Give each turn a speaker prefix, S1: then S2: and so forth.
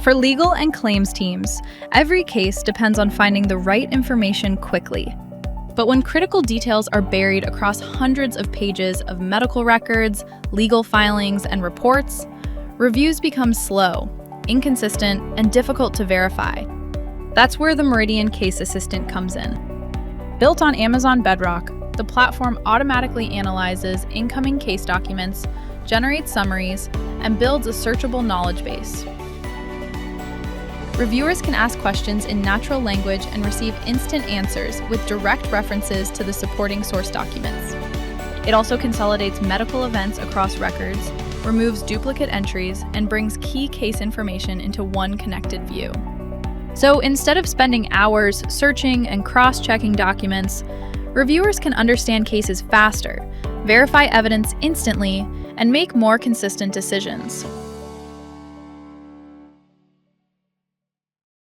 S1: For legal and claims teams, every case depends on finding the right information quickly. But when critical details are buried across hundreds of pages of medical records, legal filings, and reports, reviews become slow, inconsistent, and difficult to verify. That's where the Meridian Case Assistant comes in. Built on Amazon Bedrock, the platform automatically analyzes incoming case documents, generates summaries, and builds a searchable knowledge base. Reviewers can ask questions in natural language and receive instant answers with direct references to the supporting source documents. It also consolidates medical events across records, removes duplicate entries, and brings key case information into one connected view. So instead of spending hours searching and cross-checking documents, reviewers can understand cases faster, verify evidence instantly, and make more consistent decisions.